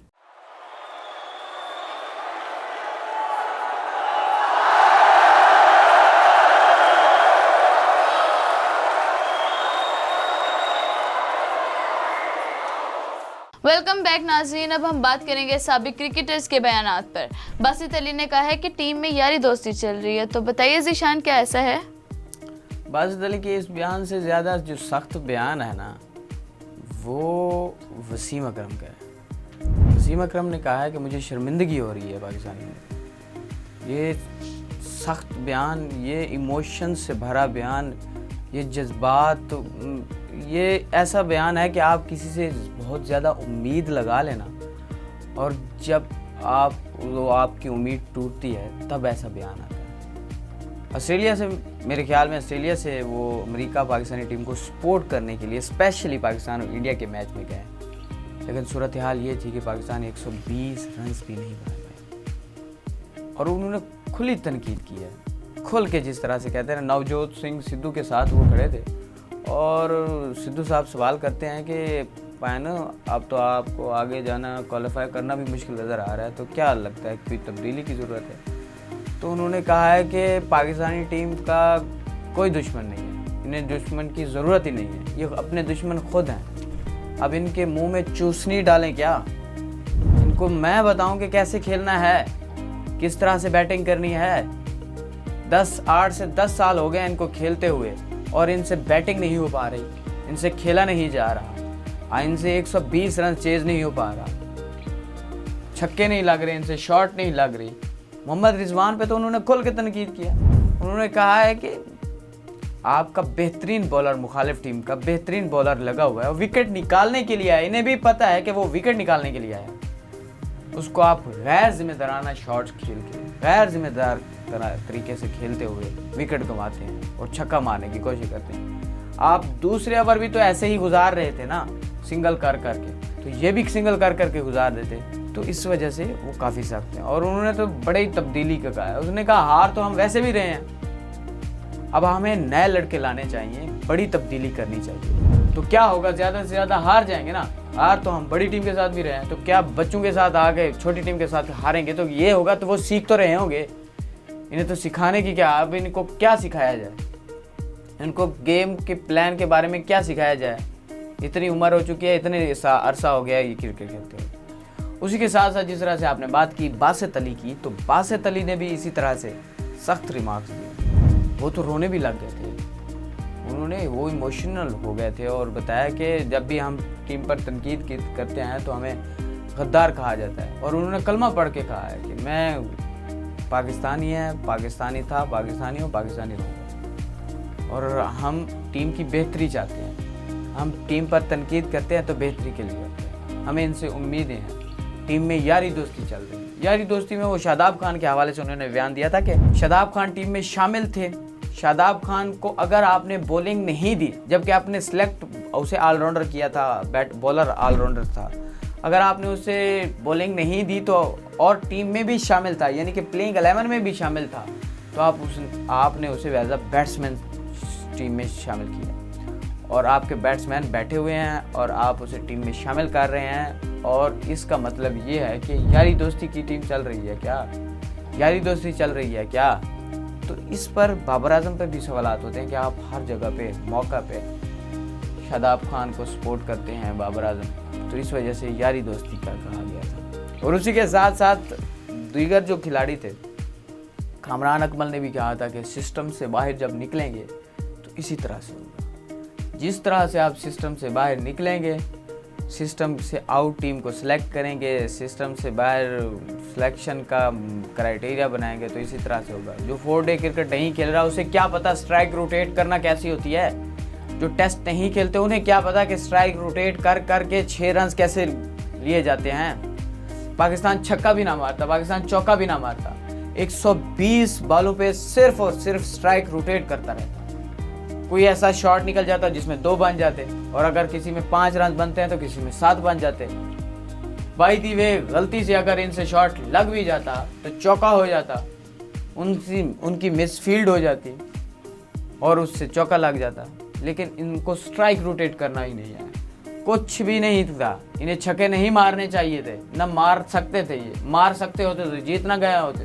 वेलकम बैक नाजरीन। अब हम बात करेंगे साबिक क्रिकेटर्स के बयानात पर। बासित अली ने कहा है कि टीम में यारी दोस्ती चल रही है, तो बताइए ज़ीशान, क्या ऐसा है? बासित अली के इस बयान से ज़्यादा जो सख्त बयान है ना, वो वसीम अकरम का है। वसीम अकरम ने कहा है कि मुझे शर्मिंदगी हो रही है पाकिस्तानी में। ये सख्त बयान, ये इमोशन से भरा बयान, ये जज्बात, ये ऐसा बयान है कि आप किसी से बहुत ज़्यादा उम्मीद लगा लेना और जब आपकी उम्मीद टूटती है तब ऐसा बयान आता है। ऑस्ट्रेलिया से, मेरे ख्याल में ऑस्ट्रेलिया से वो अमेरिका पाकिस्तानी टीम को सपोर्ट करने के लिए स्पेशली पाकिस्तान और इंडिया के मैच में गए, लेकिन सूरत हाल ये थी कि पाकिस्तान 120 रन भी नहीं बना पाए और उन्होंने खुली तनकीद की है, खुल के, जिस तरह से कहते हैं। नवजोत सिंह सिद्धू के साथ वो खड़े थे और सिद्धू साहब सवाल करते हैं कि पायन, अब तो आपको आगे जाना, क्वालिफाई करना भी मुश्किल नज़र आ रहा है, तो क्या लगता है कोई तब्दीली की ज़रूरत है? तो उन्होंने कहा है कि पाकिस्तानी टीम का कोई दुश्मन नहीं है, इन्हें दुश्मन की ज़रूरत ही नहीं है, ये अपने दुश्मन खुद हैं। अब इनके मुंह में चूसनी डालें क्या? इनको मैं बताऊं कि कैसे खेलना है, किस तरह से बैटिंग करनी है। 8 से 10 साल हो गए इनको खेलते हुए और इनसे बैटिंग नहीं हो पा रही, इनसे खेला नहीं जा रहा, इनसे 120 रन चेज नहीं हो पा रहा, छक्के नहीं लग रहे, इनसे शॉट नहीं लग रही। मोहम्मद रिजवान पे तो उन्होंने खुल के तनकीद किया। उन्होंने कहा है कि आपका बेहतरीन बॉलर, मुखालिफ टीम का बेहतरीन बॉलर लगा हुआ है, विकेट निकालने के लिए आया, इन्हें भी पता है कि वो विकेट निकालने के लिए आया, उसको आप गैर जिम्मेदाराना शॉट्स खेल के, गैर जिम्मेदार तरीके से खेलते हुए विकेट गंवाते हैं और छक्का मारने की कोशिश करते हैं। आप दूसरे ओवर भी तो ऐसे ही गुजार रहे थे ना, सिंगल कर करके, तो ये भी सिंगल कर करके गुजार देते, तो इस वजह से वो काफ़ी सख्त हैं। और उन्होंने तो बड़ी तब्दीली का कहा है। उसने कहा हार तो हम वैसे भी रहे हैं, अब हमें नए लड़के लाने चाहिए, बड़ी तब्दीली करनी चाहिए। तो क्या होगा, ज़्यादा से ज़्यादा हार जाएंगे ना। हार तो हम बड़ी टीम के साथ भी रहे हैं, तो क्या बच्चों के साथ आगे छोटी टीम के साथ हारेंगे तो ये होगा, तो वो सीख तो रहे होंगे। इन्हें तो सिखाने की क्या, अब इनको क्या सिखाया जाए, इनको गेम के प्लान के बारे में क्या सिखाया जाए? इतनी उम्र हो चुकी है, इतने अरसा हो गया है ये क्रिकेट खेलते हुए। उसी के साथ साथ जिस तरह से आपने बात की बासित अली की, तो बासित अली ने भी इसी तरह से सख्त रिमार्क्स दिए। वो तो रोने भी लग गए थे, उन्होंने वो इमोशनल हो गए थे और बताया कि जब भी हम टीम पर तनकीद करते हैं तो हमें गद्दार कहा जाता है। और उन्होंने कलमा पढ़ के कहा है कि मैं पाकिस्तानी है, पाकिस्तानी था, पाकिस्तानी हूँ, पाकिस्तानी रहूँगा। और हम टीम की बेहतरी चाहते हैं, हम टीम पर तनकीद करते हैं तो बेहतरी के लिए करते हैं, हमें इनसे उम्मीदें हैं। टीम में यारी दोस्ती चल रही है। यारी दोस्ती में वो शादाब खान के हवाले से उन्होंने बयान दिया था कि शादाब खान टीम में शामिल थे। शादाब खान को अगर आपने बॉलिंग नहीं दी, जबकि आपने सिलेक्ट उसे ऑलराउंडर किया था, बॉलर ऑलराउंडर था, अगर आपने उसे बॉलिंग नहीं दी तो और टीम में भी शामिल था, यानी कि प्लेइंग 11 में भी शामिल था, तो आपने उसे एज अ बैट्समैन टीम में शामिल किया और आपके बैट्समैन बैठे हुए हैं और आप उसे टीम में शामिल कर रहे हैं। और इसका मतलब ये है कि यारी दोस्ती की टीम चल रही है क्या? यारी दोस्ती चल रही है क्या? तो इस पर बाबर आजम पर भी सवालात होते हैं कि आप हर जगह पे मौका पे शादाब खान को सपोर्ट करते हैं बाबर आजम, तो इस वजह से यारी दोस्ती का कहा गया था। और उसी के साथ साथ दीगर जो खिलाड़ी थे, कामरान अकमल ने भी कहा था कि सिस्टम से बाहर जब निकलेंगे तो इसी तरह से होगा। जिस तरह से आप सिस्टम से बाहर निकलेंगे, सिस्टम से आउट टीम को सिलेक्ट करेंगे, सिस्टम से बाहर सिलेक्शन का क्राइटेरिया बनाएंगे, तो इसी तरह से होगा। जो 4 डे क्रिकेट नहीं खेल रहा उसे क्या पता स्ट्राइक रोटेट करना कैसी होती है। जो टेस्ट नहीं खेलते उन्हें क्या पता कि स्ट्राइक रोटेट कर करके 6 रन कैसे लिए जाते हैं। पाकिस्तान छक्का भी ना मारता, पाकिस्तान चौका भी ना मारता, 120 बॉलों पे सिर्फ और सिर्फ स्ट्राइक रोटेट करता रहता। कोई ऐसा शॉट निकल जाता जिसमें 2 बन जाते, और अगर किसी में 5 रन बनते हैं तो किसी में 7 बन जाते। बाई दी वे गलती से अगर इनसे शॉट लग भी जाता तो चौका हो जाता, उनकी मिसफील्ड हो जाती और उससे चौका लग जाता। लेकिन इनको स्ट्राइक रोटेट करना ही नहीं है, कुछ भी नहीं था। इन्हें छक्के नहीं मारने चाहिए थे, ना मार सकते थे। ये मार सकते होते तो जीतना गया होते।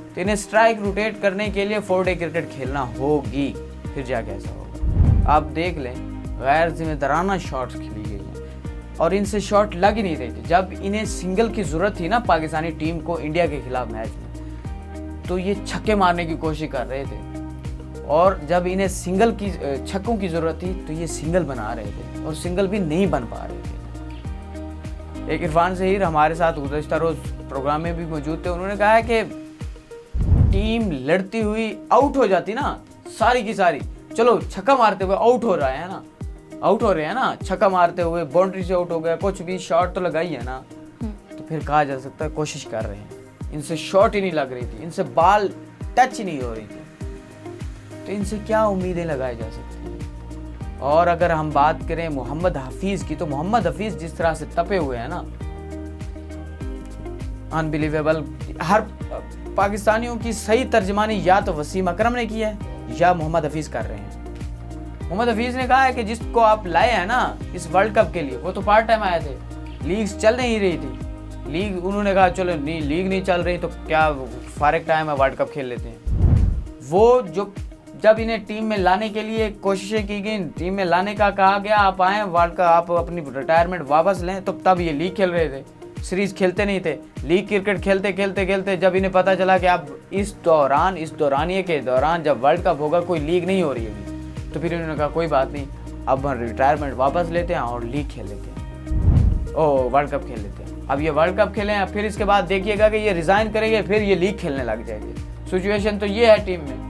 तो इन्हें स्ट्राइक रोटेट करने के लिए 4 डे क्रिकेट खेलना होगी, फिर जाके ऐसा होगा। आप देख लें, गैर जिम्मेदाराना शॉट्स खेली गई हैं और इनसे शॉट लग ही नहीं रही थी। जब इन्हें सिंगल की ज़रूरत थी ना पाकिस्तानी टीम को इंडिया के खिलाफ मैच में, तो ये छक्के मारने की कोशिश कर रहे थे, और जब इन्हें सिंगल की छक्कों की ज़रूरत थी तो ये सिंगल बना रहे थे और सिंगल भी नहीं बन पा रहे थे। एक इरफान ज़हीर हमारे साथ गुज़श्ता रोज़ प्रोग्राम में भी मौजूद थे। उन्होंने कहा है कि टीम लड़ती हुई आउट हो जाती ना, सारी की सारी, चलो छक्का मारते हुए आउट हो रहा है ना, आउट हो रहे हैं ना, छक्का मारते हुए बाउंड्री से आउट हो गया, कुछ भी शॉट तो लगाई है ना, तो फिर कहा जा सकता है कोशिश कर रहे हैं। इनसे शॉट ही नहीं लग रही थी, इनसे बॉल टच ही नहीं हो रही थी, तो इनसे क्या उम्मीदें लगाई जा सकती हैं। और अगर हम बात करें मोहम्मद हफीज़ की, तो मोहम्मद हफीज़ जिस तरह से तपे हुए हैं ना, अनबिलीवेबल। हर पाकिस्तानियों की सही तर्जमानी या तो वसीम अकरम ने की है या मोहम्मद हफीज़ कर रहे हैं। मोहम्मद हफीज़ ने कहा है कि जिसको आप लाए हैं ना इस वर्ल्ड कप के लिए, वो तो पार्ट टाइम आए थे, लीग्स चल नहीं रही थी। लीग उन्होंने कहा चलो नहीं, लीग नहीं चल रही तो क्या फारिग टाइम है, वर्ल्ड कप खेल लेते हैं। वो जो जब इन्हें टीम में लाने के लिए कोशिशें की गई, टीम में लाने का कहा गया, आप आएँ वर्ल्ड कप, आप अपनी रिटायरमेंट वापस लें, तो तब ये लीग खेल रहे थे, सीरीज खेलते नहीं थे। लीग क्रिकेट खेलते खेलते खेलते जब इन्हें पता चला कि अब इस दौरानिए के दौरान जब वर्ल्ड कप होगा कोई लीग नहीं हो रही है, तो फिर इन्होंने कहा कोई बात नहीं, अब हम रिटायरमेंट वापस लेते हैं और लीग खेल लेते हैं, वर्ल्ड कप खेल लेते हैं। अब ये वर्ल्ड कप खेलें, फिर इसके बाद देखिएगा कि ये रिज़ाइन करेंगे, फिर ये लीग खेलने लग जाएंगे। सिचुएशन तो ये है टीम में।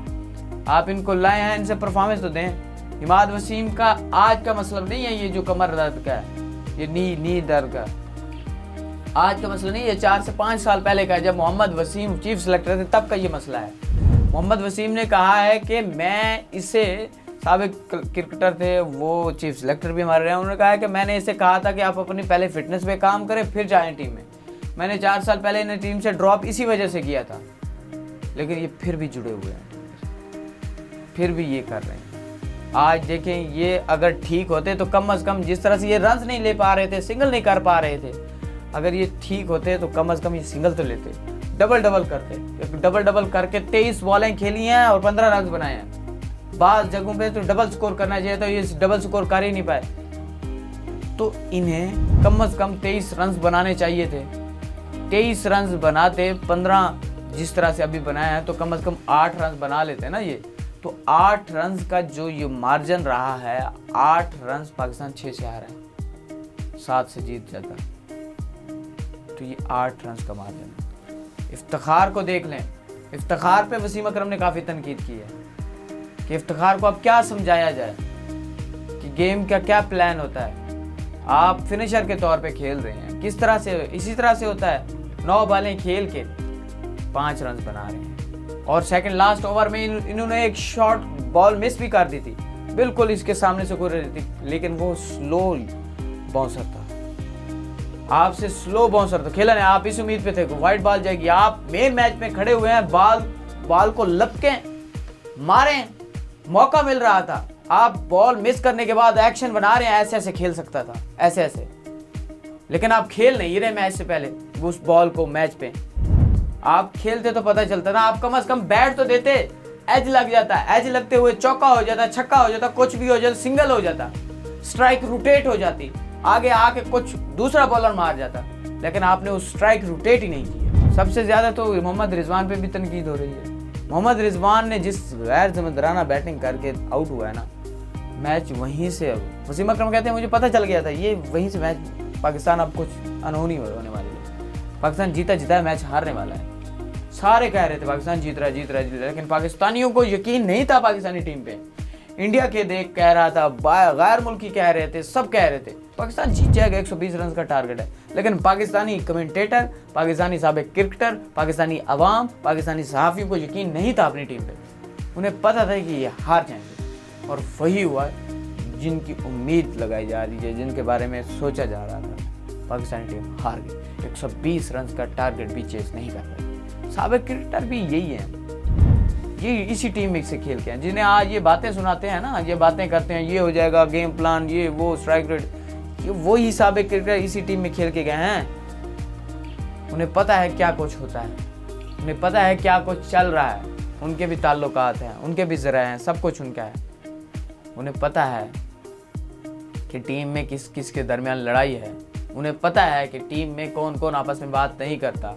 आप इनको लाए हैं, इनसे परफॉर्मेंस तो दें। इमाद वसीम का आज का मसला नहीं है ये जो कमर दर्द का है, ये नी दर्द का आज का मसला नहीं, ये 4 से 5 साल पहले का है, जब मोहम्मद वसीम चीफ सेलेक्टर थे तब का ये मसला है। मोहम्मद वसीम ने कहा है कि मैं इसे, साबिक क्रिकेटर थे वो, चीफ सेलेक्टर भी हमारे रहे हैं, उन्होंने कहा है कि मैंने इसे कहा था कि आप अपनी पहले फिटनेस पे काम करें फिर जाएं टीम में। मैंने 4 साल पहले इन्हें टीम से ड्रॉप इसी वजह से किया था, लेकिन ये फिर भी जुड़े हुए हैं, फिर भी ये कर रहे हैं। आज देखें, ये अगर ठीक होते तो कम से कम जिस तरह से ये रन नहीं ले पा रहे थे, सिंगल नहीं कर पा रहे थे, अगर ये ठीक होते तो कम से कम ये सिंगल तो लेते, डबल करते। डबल करके 23 बॉलें खेली हैं और 15 रन बनाए हैं। बाज़ जगहों पे तो डबल स्कोर करना चाहिए, तो ये डबल स्कोर कर ही नहीं पाए। तो इन्हें कम से कम 23 रन बनाने चाहिए थे। 23 रन बनाते, 15 जिस तरह से अभी बनाया है, तो कम से कम 8 रन बना लेते ना ये। तो 8 रन का जो ये मार्जिन रहा है, 8 रन पाकिस्तान 6 से हारा है, 7 से जीत जाता, तो ये 8 रन का मार्जिन है। इफ्तिखार को देख लें, इफ्तिखार पे वसीम अकरम ने काफ़ी तनकीद की है कि इफ्तिखार को अब क्या समझाया जाए कि गेम का क्या प्लान होता है। आप फिनिशर के तौर पे खेल रहे हैं, किस तरह से, इसी तरह से होता है। 9 बॉलें खेल के 5 रन बना रहे हैं, और सेकंड लास्ट ओवर में इन्होंने एक शॉट बॉल मिस भी कर दी थी, बिल्कुल इसके सामने से गुजर रही थी, लेकिन वो स्लो बाउंसर था। आपसे स्लो बाउंसर था, खेला नहीं, आप इस उम्मीद पे थे कि वाइड बॉल जाएगी। आप मेन मैच में खड़े हुए हैं, बॉल को लपके मारे, मौका मिल रहा था, आप बॉल मिस करने के बाद एक्शन बना रहे हैं, ऐसे ऐसे खेल सकता था, ऐसे ऐसे, लेकिन आप खेल नहीं रहे मैच से पहले उस बॉल को। मैच पे आप खेलते तो पता चलता ना, आप कम से कम बैट तो देते, एज लग जाता, एज लगते हुए चौका हो जाता, छक्का हो जाता, कुछ भी हो जाता, सिंगल हो जाता, स्ट्राइक रोटेट हो जाती, आगे आके कुछ दूसरा बॉलर मार जाता, लेकिन आपने उस स्ट्राइक रोटेट ही नहीं की। सबसे ज्यादा तो मोहम्मद रिजवान पे भी तनकीद हो रही है। मोहम्मद रिजवान ने जिस गैर जिम्मेदाराना बैटिंग करके आउट हुआ है ना, मैच वहीं से, वसीम अकरम कहते हैं मुझे पता चल गया था, ये वहीं से मैच पाकिस्तान अब कुछ अनहोनी होने वाली है। पाकिस्तान जीता मैच हारने वाला है। सारे कह रहे थे पाकिस्तान जीत रहा है, लेकिन पाकिस्तानियों को यकीन नहीं था पाकिस्तानी टीम पे। इंडिया के देख कह रहा था, गैर मुल्की कह रहे थे, सब कह रहे थे पाकिस्तान जीत जाएगा, 120 रन का टारगेट है। लेकिन पाकिस्तानी कमेंटेटर, पाकिस्तानी साबिक क्रिकेटर, पाकिस्तानी अवाम, पाकिस्तानी सहाफ़ियों को यकीन नहीं था अपनी टीम पे। उन्हें पता था कि ये हार जाएंगे, और वही हुआ जिनकी उम्मीद लगाई जा रही है, जिनके बारे में सोचा जा रहा था। पाकिस्तानी टीम हार गई, 120 रन का टारगेट भी चेस नहीं कर पाई। साबिक क्रिकेटर भी यही है, ये इसी टीम में से खेल के हैं, जिन्हें आज ये बातें सुनाते हैं ना, ये बातें करते हैं, ये हो जाएगा गेम प्लान, ये वो स्ट्राइक रेट, ये वो ही साबिक क्रिकेटर इसी टीम में खेल के गए हैं। उन्हें पता है क्या कुछ होता है, उन्हें पता है क्या कुछ चल रहा है, उनके भी ताल्लुकात हैं, उनके भी ज़रा हैं, सब कुछ उनका है। उन्हें पता है कि टीम में किस किस के दरमियान लड़ाई है, उन्हें पता है कि टीम में कौन कौन आपस में बात नहीं करता।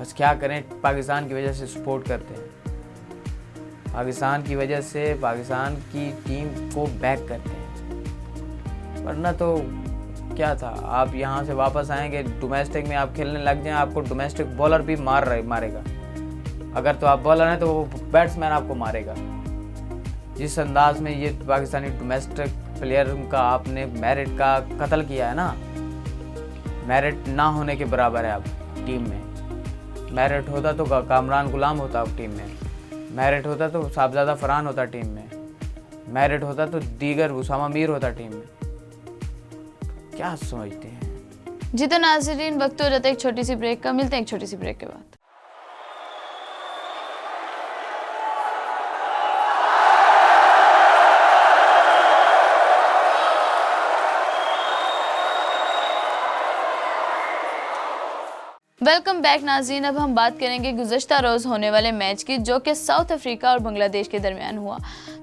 बस क्या करें, पाकिस्तान की वजह से सपोर्ट करते हैं, पाकिस्तान की वजह से पाकिस्तान की टीम को बैक करते हैं। वरना तो क्या था, आप यहाँ से वापस आएंगे, डोमेस्टिक में आप खेलने लग जाएं, आपको डोमेस्टिक बॉलर भी मारेगा। अगर तो आप बॉलर हैं तो वो बैट्समैन आपको मारेगा। जिस अंदाज में ये पाकिस्तानी डोमेस्टिक प्लेयर का आपने मेरिट का कत्ल किया है ना, मेरिट ना होने के बराबर है अब टीम में। मेरिट होता तो कामरान गुलाम होता अब टीम में, मेरिट होता तो साहबजादा फरहान होता टीम में, मेरिट होता तो दीगर उसामा मीर होता टीम में। क्या समझते हैं जी? तो नाज़रीन, वक्त हो जाता है एक छोटी सी ब्रेक का, मिलते हैं एक छोटी सी ब्रेक के बाद। वेलकम बैक नाज़रीन। अब हम बात करेंगे गुज़श्ता रोज़ होने वाले मैच की, जो कि साउथ अफ्रीका और बांग्लादेश के दरमियान हुआ।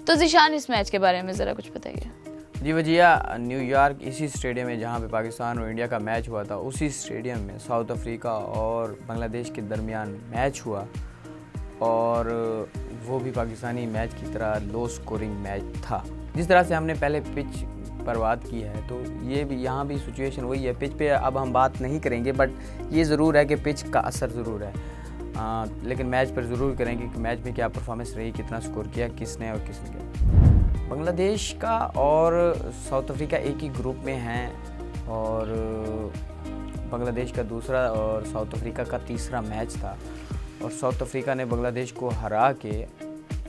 तो ज़ीशान, इस मैच के बारे में ज़रा कुछ बताइए। जी वजिया, न्यूयॉर्क इसी स्टेडियम में जहाँ पे पाकिस्तान और इंडिया का मैच हुआ था, उसी स्टेडियम में साउथ अफ्रीका और बांग्लादेश के दरमियान मैच हुआ, और वो भी पाकिस्तानी मैच की तरह लो स्कोरिंग मैच था। जिस तरह से हमने पहले पिच पर बात की है, तो ये भी यहाँ भी सिचुएशन वही है। पिच पे अब हम बात नहीं करेंगे, बट ये ज़रूर है कि पिच का असर ज़रूर है, लेकिन मैच पर ज़रूर करेंगे कि मैच में क्या परफॉर्मेंस रही, कितना स्कोर किया किसने और किसने किया। बांग्लादेश का और साउथ अफ्रीका एक ही ग्रुप में हैं, और बांग्लादेश का दूसरा और साउथ अफ्रीका का तीसरा मैच था, और साउथ अफ्रीका ने बांग्लादेश को हरा के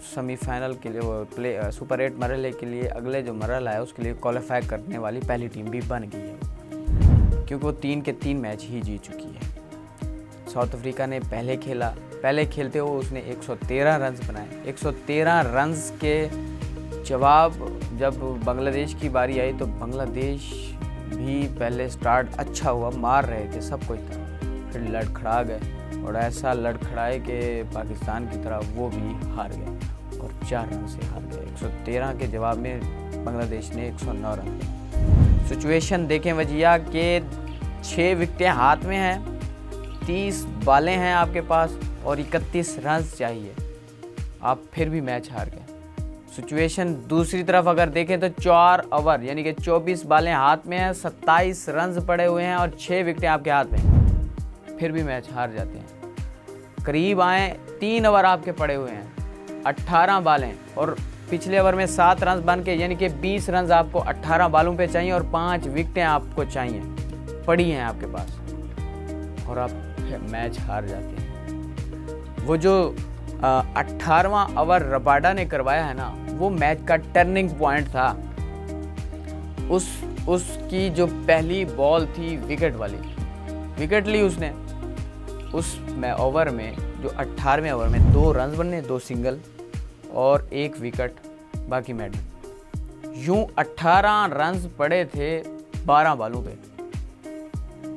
सेमीफाइनल के लिए सुपर 8 मरहले के लिए, अगले जो मरहला है उसके लिए क्वालिफाई करने वाली पहली टीम भी बन गई है, क्योंकि वो 3 के 3 मैच ही जीत चुकी है। साउथ अफ्रीका ने पहले खेलते हुए उसने 113 रन बनाए। 113 रन के जवाब जब बांग्लादेश की बारी आई, तो बांग्लादेश भी पहले स्टार्ट अच्छा हुआ, मार रहे थे, सब कुछ था, फिर लड़खड़ा गए, और ऐसा लड़खड़ाए कि पाकिस्तान की तरह वो भी हार गए, और 4 रन से हार गए। 113 के जवाब में बांग्लादेश ने 109 रन दिए। सिचुएशन देखें वजिया के 6 विकेटें हाथ में हैं, 30 बालें हैं आपके पास, और 31 रन चाहिए, आप फिर भी मैच हार गए। सिचुएशन दूसरी तरफ अगर देखें तो 4 ओवर यानी कि 24 बालें हाथ में हैं, 27 रन पड़े हुए हैं, और 6 विकेटें आपके हाथ में हैं, फिर भी मैच हार जाते हैं। करीब आए, 3 ओवर आपके पड़े हुए हैं, 18 बालें, और पिछले ओवर में 7 रन बन के, यानी कि 20 रन आपको 18 बालों पे चाहिए, और 5 विकेटें आपको चाहिए, पड़ी हैं आपके पास, और आप मैच हार जाते हैं। वो जो 18वां ओवर रबाडा ने करवाया है ना, वो मैच का टर्निंग पॉइंट था। उसकी जो पहली बॉल थी विकेट वाली, विकेट ली उसने। उस ओवर में जो 18वें ओवर में 2 रन बनने, 2 सिंगल और 1 विकेट, बाकी मैच यूं 18 रन पड़े थे 12 बालों पे।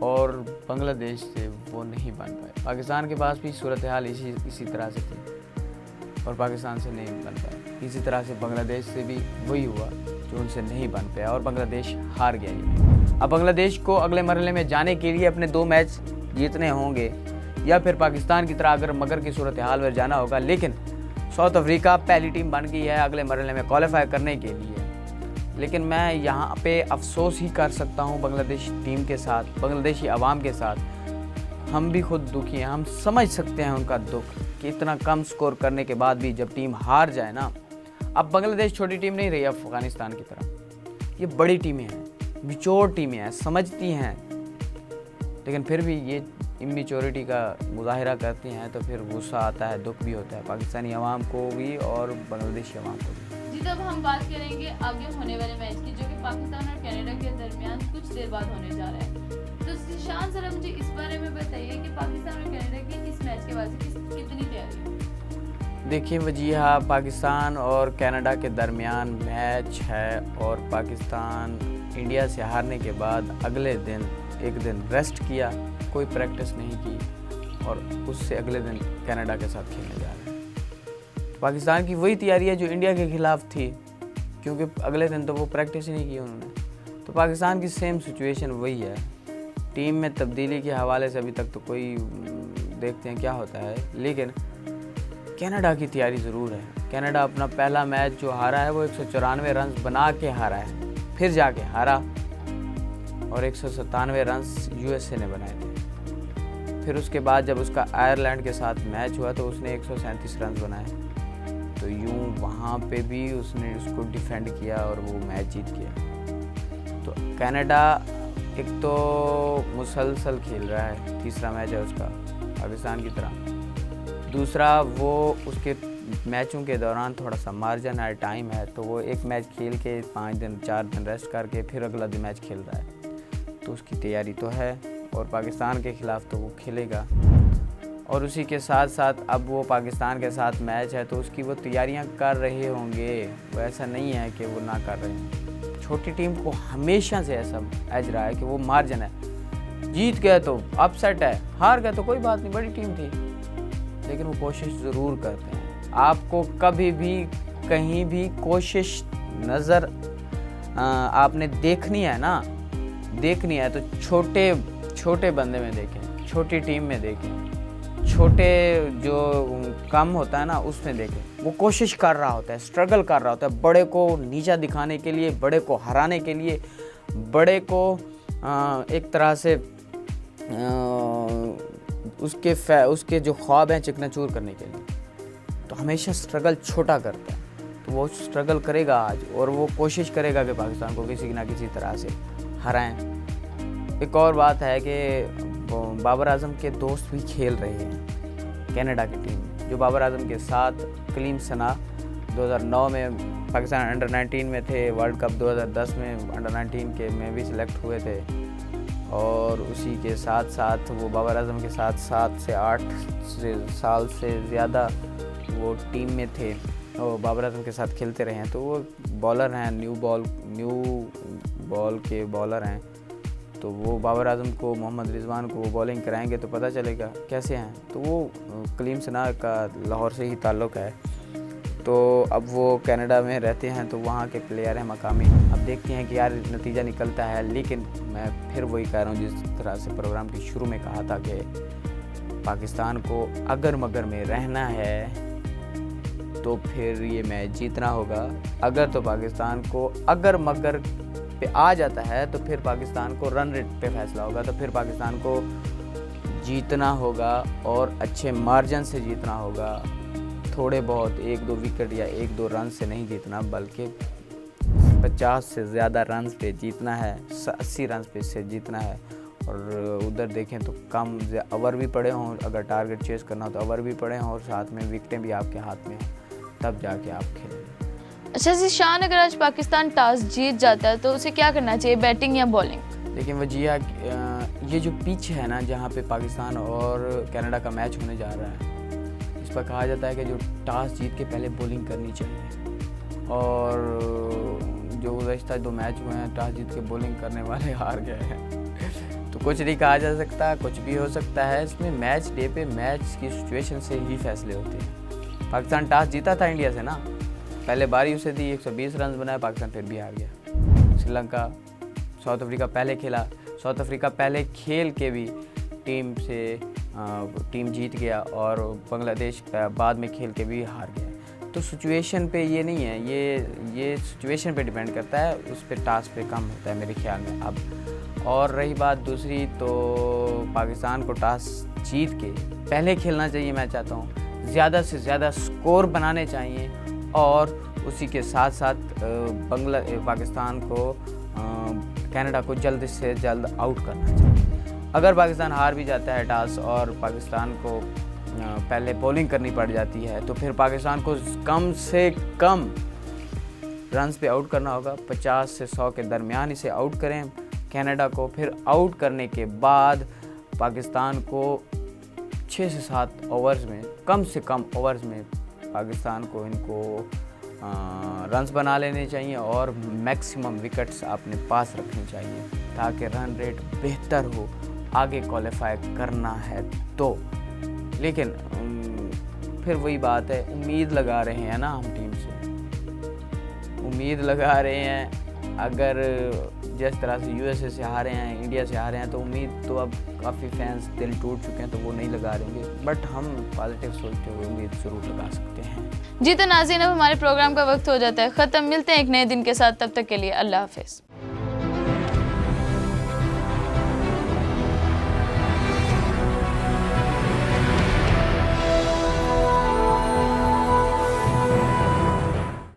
और बांग्लादेश से वो नहीं बन पाए। पाकिस्तान के पास भी सूरत हाल इसी तरह से थी और पाकिस्तान से नहीं बन पाए। इसी तरह से बांग्लादेश से भी वही हुआ जो उनसे नहीं बन पाया और बांग्लादेश हार गया ये। अब बांग्लादेश को अगले मरहले में जाने के लिए अपने 2 मैच जीतने होंगे या फिर पाकिस्तान की तरह अगर मगर की सूरत हाल में जाना होगा। लेकिन साउथ अफ्रीका पहली टीम बन गई है अगले मरहले में क्वालिफाई करने के लिए। लेकिन मैं यहाँ पे अफसोस ही कर सकता हूँ बांग्लादेश टीम के साथ, बांग्लादेशी अवाम के साथ। हम भी खुद दुखी हैं, हम समझ सकते हैं उनका दुख कि इतना कम स्कोर करने के बाद भी जब टीम हार जाए ना। अब बांग्लादेश छोटी टीम नहीं रही अफगानिस्तान की तरह, ये बड़ी टीमें हैं, मिच्योर टीमें हैं, समझती हैं, लेकिन फिर भी ये इमेच्योरिटी का मुजाहिरा करती हैं तो फिर गुस्सा आता है, दुख भी होता है पाकिस्तानी अवाम को भी और बांग्लादेशी अवाम को भी। जी, तब हम बात करेंगे आगे होने वाले मैच की, जो कि पाकिस्तान और कनाडा के दरमियान कुछ देर बाद होने जा रहा है। तो शान जरा मुझे इस बारे में बताइए कि पाकिस्तान और कनाडा की इस मैच के बाद से कितनी तैयारी है? देखिए वजीहा, पाकिस्तान और कनाडा के दरमियान मैच है और पाकिस्तान इंडिया से हारने के बाद अगले दिन एक दिन रेस्ट किया, कोई प्रैक्टिस नहीं की और उससे अगले दिन कनाडा के साथ खेलने जा रहे हैं। पाकिस्तान की वही तैयारी है जो इंडिया के खिलाफ थी, क्योंकि अगले दिन तो वो प्रैक्टिस ही नहीं की उन्होंने। तो पाकिस्तान की सेम सिचुएशन वही है। टीम में तब्दीली के हवाले से अभी तक तो कोई देखते हैं क्या होता है, लेकिन कनाडा की तैयारी ज़रूर है। कनाडा अपना पहला मैच जो हारा है वो 194 रन बना के हारा है, फिर जाके हारा और 197 रन यूएसए ने बनाए थे। फिर उसके बाद जब उसका आयरलैंड के साथ मैच हुआ तो उसने 137 रन बनाए। तो यूं वहाँ पे भी उसने उसको डिफेंड किया और वो मैच जीत गया। तो कनाडा एक तो मुसलसल खेल रहा है, तीसरा मैच है उसका पाकिस्तान की तरह। दूसरा वो उसके मैचों के दौरान थोड़ा सा मार्जिन है, टाइम है, तो वो एक मैच खेल के 5 दिन 4 दिन रेस्ट करके फिर अगला दिन मैच खेल रहा है। तो उसकी तैयारी तो है और पाकिस्तान के ख़िलाफ़ तो वो खेलेगा। और उसी के साथ साथ अब वो पाकिस्तान के साथ मैच है तो उसकी वो तैयारियां कर रहे होंगे। वो ऐसा नहीं है कि वो ना कर रहे हैं। छोटी टीम को हमेशा से ऐसा एज रहा है कि वो मार्जिन है, जीत गए तो अपसेट है, हार गए तो कोई बात नहीं, बड़ी टीम थी, लेकिन वो कोशिश ज़रूर करते हैं। आपको कभी भी कहीं भी कोशिश नज़र आपने देखनी है ना, देखनी है तो छोटे बंदे में देखें, छोटी टीम में देखें, छोटे जो काम होता है ना उसमें देखें। वो कोशिश कर रहा होता है, स्ट्रगल कर रहा होता है, बड़े को नीचा दिखाने के लिए, बड़े को हराने के लिए, बड़े को एक तरह से उसके जो ख्वाब हैं चिकनाचूर करने के लिए। तो हमेशा स्ट्रगल छोटा करता है, तो वो स्ट्रगल करेगा आज और वो कोशिश करेगा कि पाकिस्तान को किसी ना किसी तरह से हराएं। एक और बात है कि बाबर आजम के दोस्त भी खेल रहे हैं कनाडा की टीम में, जो बाबर आजम के साथ कलीम सना 2009 में पाकिस्तान अंडर 19 में थे, वर्ल्ड कप 2010 में अंडर 19 के में भी सिलेक्ट हुए थे। और उसी के साथ साथ वो बाबर आजम के साथ 7 से 8 साल से ज़्यादा वो टीम में थे और बाबर आजम के साथ खेलते रहे हैं। तो वो बॉलर हैं, न्यू बॉल के बॉलर हैं। तो वो बाबर आजम को, मोहम्मद रिजवान को वो बॉलिंग कराएंगे तो पता चलेगा कैसे हैं। तो वो कलीम सना का लाहौर से ही ताल्लुक़ है, तो अब वो कनाडा में रहते हैं, तो वहाँ के प्लेयर हैं मकामी। अब देखते हैं कि यार नतीजा निकलता है। लेकिन मैं फिर वही कह रहा हूँ जिस तरह से प्रोग्राम के शुरू में कहा था कि पाकिस्तान को अगर मगर में रहना है तो फिर ये मैच जीतना होगा। अगर तो पाकिस्तान को अगर मगर पे आ जाता है तो फिर पाकिस्तान को रन रेट पे फैसला होगा। तो फिर पाकिस्तान को जीतना होगा और अच्छे मार्जिन से जीतना होगा। थोड़े बहुत 1-2 विकेट या 1-2 रन से नहीं जीतना, बल्कि 50 से ज़्यादा रन पे जीतना है, 80 रन पे से जीतना है। और उधर देखें तो कम ओवर भी पड़े हों, अगर टारगेट चेस करना हो तो ओवर भी पड़े हों और साथ में विकेटें भी आपके हाथ में हों, तब जाके आप खेलेंगे। अच्छा जी शान, अगर आज पाकिस्तान टॉस जीत जाता है तो उसे क्या करना चाहिए, बैटिंग या बॉलिंग? लेकिन वजिया ये जो पिच है ना जहाँ पे पाकिस्तान और कनाडा का मैच होने जा रहा है, इस पर कहा जाता है कि जो टॉस जीत के पहले बॉलिंग करनी चाहिए। और जो गुज़श्ता 2 मैच हुए हैं टॉस जीत के बॉलिंग करने वाले हार गए हैं। तो कुछ नहीं कहा जा सकता, कुछ भी हो सकता है इसमें। मैच डे पे मैच की सिचुएशन से ही फैसले होते हैं। पाकिस्तान टॉस जीता था इंडिया से ना, पहले बारी उसे दी, 120 रन बनाए, पाकिस्तान फिर भी हार गया। श्रीलंका, साउथ अफ्रीका पहले खेला, साउथ अफ्रीका पहले खेल के भी टीम जीत गया, और बांग्लादेश बाद में खेल के भी हार गया। तो सिचुएशन पे ये नहीं है, ये सिचुएशन पे डिपेंड करता है, उस पर टॉस पे कम होता है मेरे ख्याल में अब। और रही बात दूसरी, तो पाकिस्तान को टॉस जीत के पहले खेलना चाहिए। मैं चाहता हूँ ज़्यादा से ज़्यादा स्कोर बनाने चाहिए, और उसी के साथ साथ पाकिस्तान को कनाडा को जल्द से जल्द आउट करना चाहिए। अगर पाकिस्तान हार भी जाता है टॉस और पाकिस्तान को पहले बॉलिंग करनी पड़ जाती है, तो फिर पाकिस्तान को कम से कम रन्स पे आउट करना होगा। 50 से 100 के दरमियान इसे आउट करें कनाडा को। फिर आउट करने के बाद पाकिस्तान को 6 से 7 ओवर्स में, कम से कम ओवर्स में पाकिस्तान को इनको रन्स बना लेने चाहिए, और मैक्सिमम विकेट्स अपने पास रखनी चाहिए, ताकि रन रेट बेहतर हो, आगे क्वालिफाई करना है तो। लेकिन फिर वही बात है, उम्मीद लगा रहे हैं ना हम टीम से, उम्मीद लगा रहे हैं। अगर जिस तरह से यूएसए से हारे हैं, इंडिया से हारे हैं, तो उम्मीद तो अब काफ़ी फैंस दिल टूट चुके हैं, तो वो नहीं लगा रहेंगे। बट हम पॉजिटिव सोचते हुए उम्मीद ज़रूर लगा सकते हैं। जी तो नाज़रीन, अब हमारे प्रोग्राम का वक्त हो जाता है ख़त्म। मिलते हैं एक नए दिन के साथ, तब तक के लिए अल्लाह हाफिज़।